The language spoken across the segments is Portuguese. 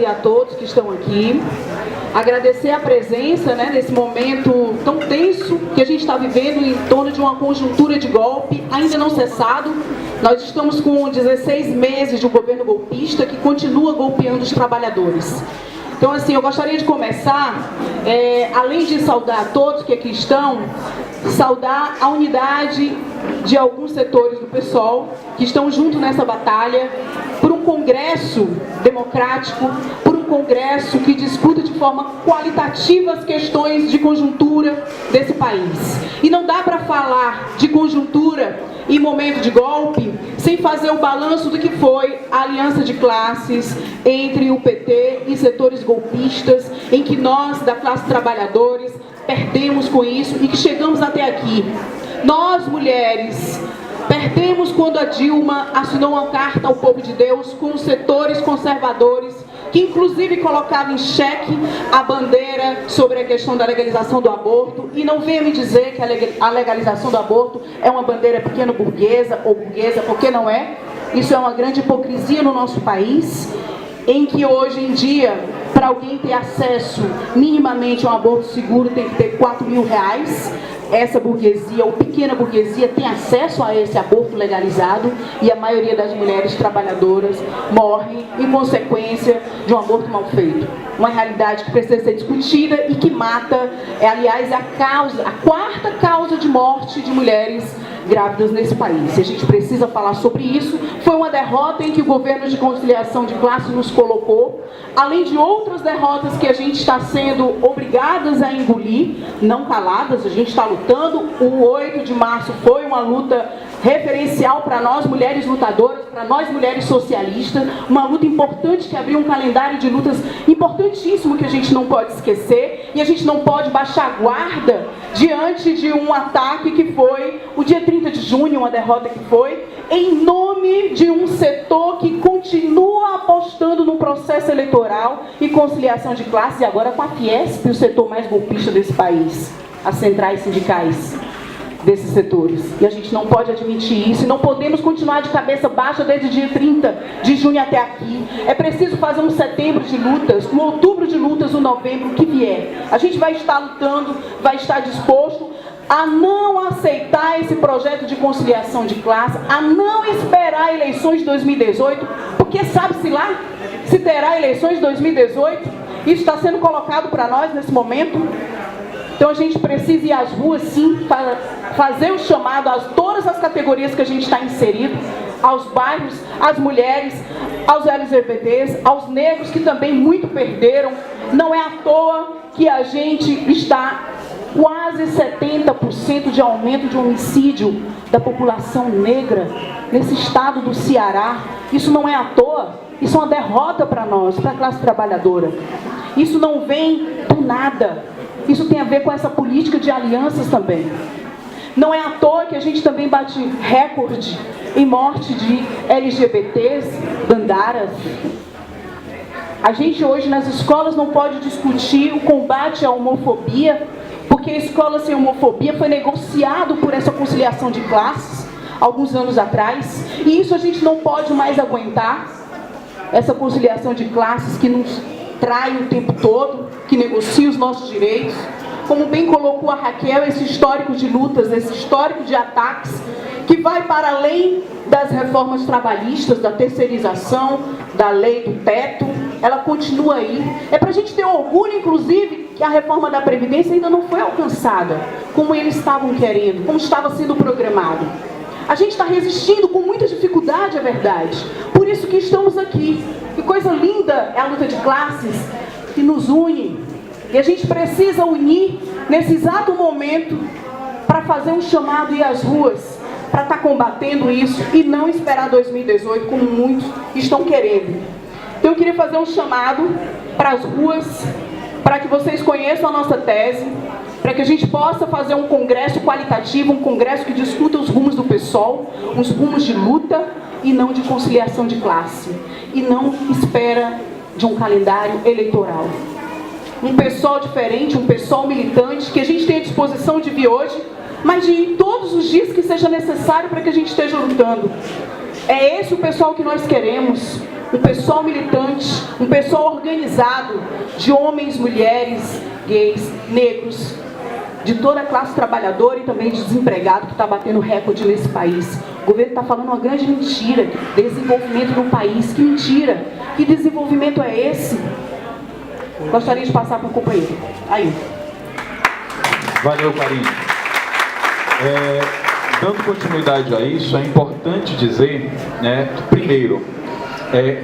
e a todos que estão aqui. Agradecer a presença, nesse momento tão tenso que a gente está vivendo em torno de uma conjuntura de golpe ainda não cessado. Nós estamos com 16 meses de um governo golpista que continua golpeando os trabalhadores. Então, assim, eu gostaria de começar, além de saudar a todos que aqui estão, saudar a unidade de alguns setores do PSOL que estão junto nessa batalha por um congresso democrático, por um congresso que discuta de forma qualitativa as questões de conjuntura desse país. E não dá para falar de conjuntura em momento de golpe sem fazer o balanço do que foi a aliança de classes entre o PT e setores golpistas, em que nós, da classe trabalhadores, perdemos com isso e que chegamos até aqui. Nós, mulheres, perdemos quando a Dilma assinou uma carta ao povo de Deus com os setores conservadores, que inclusive colocava em xeque a bandeira sobre a questão da legalização do aborto. E não venha me dizer que a legalização do aborto é uma bandeira pequeno burguesa ou burguesa, porque não é. Isso é uma grande hipocrisia no nosso país, em que hoje em dia, para alguém ter acesso minimamente a um aborto seguro, tem que ter R$4.000. Essa burguesia, ou pequena burguesia, tem acesso a esse aborto legalizado e a maioria das mulheres trabalhadoras morre em consequência de um aborto mal feito. Uma realidade que precisa ser discutida e que mata, aliás, a quarta causa de morte de mulheres grávidas nesse país. A gente precisa falar sobre isso. Foi uma derrota em que o governo de conciliação de classe nos colocou, além de outras derrotas que a gente está sendo obrigadas a engolir, não caladas. A gente está lutando. O 8 de março foi uma luta referencial para nós, mulheres lutadoras, para nós, mulheres socialistas, uma luta importante que abriu um calendário de lutas importantíssimo que a gente não pode esquecer, e a gente não pode baixar a guarda diante de um ataque que foi o dia 30 de junho, uma derrota que foi, em nome de um setor que continua apostando no processo eleitoral e conciliação de classe, e agora com a Fiesp, o setor mais golpista desse país, as centrais sindicais desses setores. E a gente não pode admitir isso, e não podemos continuar de cabeça baixa desde o dia 30 de junho até aqui. É preciso fazer um setembro de lutas, um outubro de lutas, um novembro, que vier. A gente vai estar lutando, vai estar disposto a não aceitar esse projeto de conciliação de classe, a não esperar eleições de 2018, porque sabe-se lá se terá eleições de 2018? Isso está sendo colocado para nós nesse momento. Então a gente precisa ir às ruas, sim, para fazer o chamado a todas as categorias que a gente está inserido, aos bairros, às mulheres, aos LGBTs, aos negros que também muito perderam. Não é à toa que a gente está quase 70% de aumento de homicídio da população negra nesse estado do Ceará. Isso não é à toa, isso é uma derrota para nós, para a classe trabalhadora. Isso não vem do nada. Isso tem a ver com essa política de alianças também. Não é à toa que a gente também bate recorde em morte de LGBTs, bandaras. A gente hoje nas escolas não pode discutir o combate à homofobia, porque a escola sem homofobia foi negociado por essa conciliação de classes alguns anos atrás. E isso a gente não pode mais aguentar, essa conciliação de classes que nos trai o tempo todo, que negocia os nossos direitos. Como bem colocou a Raquel, esse histórico de lutas, esse histórico de ataques, que vai para além das reformas trabalhistas, da terceirização, da lei do teto, ela continua aí. É para a gente ter orgulho, inclusive, que a reforma da Previdência ainda não foi alcançada, como eles estavam querendo, como estava sendo programado. A gente está resistindo com muita dificuldade, é verdade. Por isso que estamos aqui. Que coisa linda é a luta de classes que nos une. E a gente precisa unir nesse exato momento para fazer um chamado e ir às ruas, para estar combatendo isso e não esperar 2018 como muitos estão querendo. Então eu queria fazer um chamado para as ruas, para que vocês conheçam a nossa tese, para que a gente possa fazer um congresso qualitativo, um congresso que discuta os rumos do PSOL, os rumos de luta e não de conciliação de classe, e não espera de um calendário eleitoral. Um PSOL diferente, um PSOL militante, que a gente tem à disposição de vir hoje, mas de ir todos os dias que seja necessário para que a gente esteja lutando. É esse o PSOL que nós queremos, um pessoal militante, um pessoal organizado de homens, mulheres, gays, negros, de toda a classe trabalhadora e também de desempregado que está batendo recorde nesse país. O governo está falando uma grande mentira, desenvolvimento do país. Que mentira! Que desenvolvimento é esse? Gostaria de passar para o companheiro. Aí. Valeu, Karine. Dando continuidade a isso, é importante dizer, né, que, primeiro,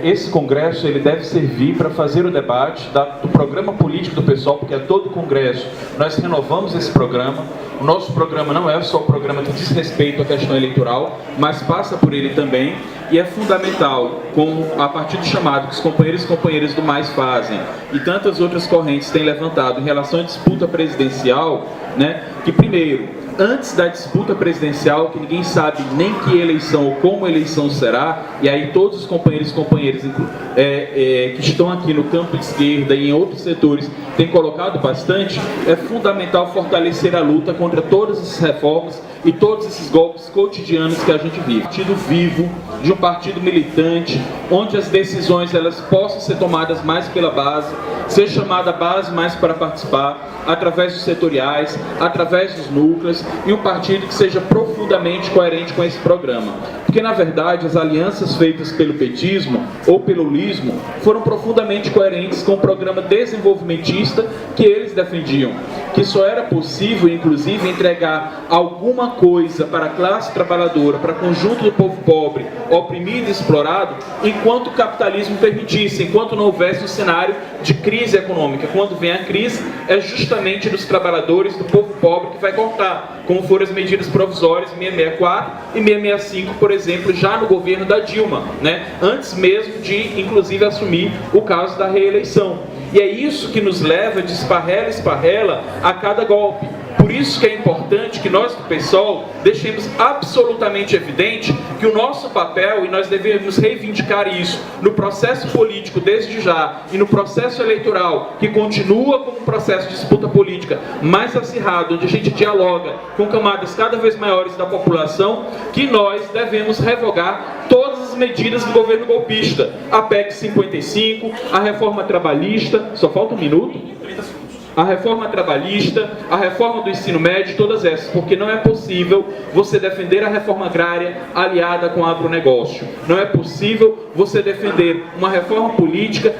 esse congresso ele deve servir para fazer o debate do programa político do PSOL, porque a todo congresso nós renovamos esse programa. O nosso programa não é só o programa que diz respeito à questão eleitoral, mas passa por ele também, e é fundamental, a partir do chamado que os companheiros e companheiras do MAIS fazem, e tantas outras correntes têm levantado em relação à disputa presidencial, né, que primeiro, antes da disputa presidencial, que ninguém sabe nem que eleição ou como a eleição será, e aí todos os companheiros e companheiras que estão aqui no campo de esquerda e em outros setores têm colocado bastante, é fundamental fortalecer a luta contra todas essas reformas e todos esses golpes cotidianos que a gente vive. Partido vivo, de um partido militante, onde as decisões elas possam ser tomadas mais pela base, ser chamada a base mais para participar, através dos setoriais, através dos núcleos, e um partido que seja profundamente coerente com esse programa. Porque, na verdade, as alianças feitas pelo petismo ou pelo lulismo foram profundamente coerentes com o programa desenvolvimentista que eles defendiam, que só era possível, inclusive, entregar alguma coisa para a classe trabalhadora, para o conjunto do povo pobre, oprimido e explorado, enquanto o capitalismo permitisse, enquanto não houvesse um cenário de crise econômica. Quando vem a crise, é justamente dos trabalhadores, do povo pobre que vai cortar, como foram as medidas provisórias 664 e 665, por exemplo, já no governo da Dilma, né? Antes mesmo de, inclusive, assumir o caso da reeleição. E é isso que nos leva de esparrela em esparrela a cada golpe. Por isso que é importante que nós do PSOL deixemos absolutamente evidente que o nosso papel, e nós devemos reivindicar isso no processo político desde já e no processo eleitoral, que continua como um processo de disputa política mais acirrado, onde a gente dialoga com camadas cada vez maiores da população, que nós devemos revogar todas as medidas do governo golpista. A PEC 55, a reforma trabalhista, só falta um minuto, a reforma trabalhista, a reforma do ensino médio, todas essas, porque não é possível você defender a reforma agrária aliada com o agronegócio. Não é possível você defender uma reforma política,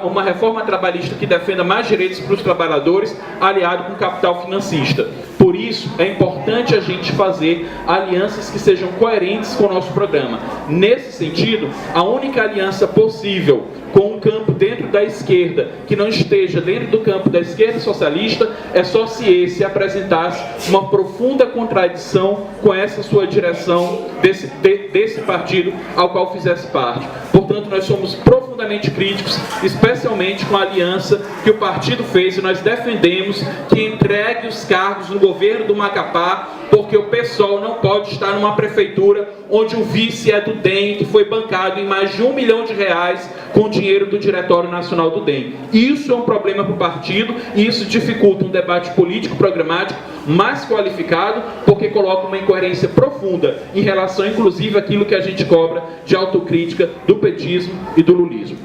uma reforma trabalhista que defenda mais direitos para os trabalhadores, aliado com o capital financista. Por isso, é importante a gente fazer alianças que sejam coerentes com o nosso programa. Nesse sentido, a única aliança possível com um campo dentro da esquerda, que não esteja dentro do campo da esquerda socialista, é só se esse apresentasse uma profunda contradição com essa sua direção desse partido ao qual fizesse parte. Portanto, nós somos profundamente críticos, especialmente com a aliança que o partido fez, e nós defendemos que entregue os cargos no governo do Macapá, porque o PSOL não pode estar numa prefeitura onde o vice é do DEM, que foi bancado em mais de R$1 milhão com o dinheiro do Diretório Nacional do DEM. Isso é um problema para o partido, e isso dificulta um debate político programático mais qualificado, porque coloca uma incoerência profunda em relação, inclusive, àquilo que a gente cobra de autocrítica do petismo e do lulismo.